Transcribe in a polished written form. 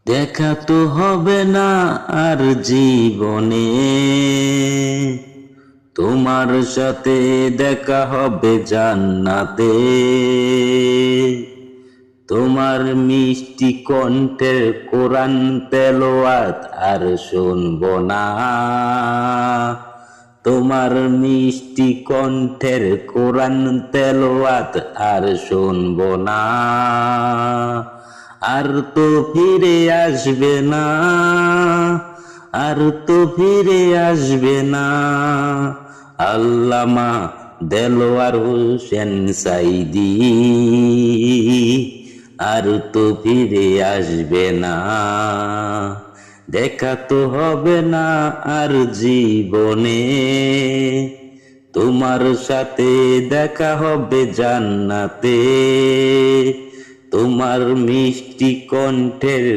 দেখা তো হবে না আর জীবনে, তোমার সাথে দেখা হবে জান্নাতে। তোমার মিষ্টি কণ্ঠের কোরআন তেলাওয়াত আর শুনবো না। তোমার মিষ্টি কণ্ঠের কোরআন তেলাওয়াত আর শুনবো না। আর তো ফিরে আসবে না, আর তো ফিরে আসবে না। আল্লামা দেলোয়ার হোসেন সাইদি আর তো ফিরে আসবে না। দেখা তো হবে না আর জীবনে, তোমার সাথে দেখা হবে জান্নাতে। তোমার মিষ্টি কণ্ঠের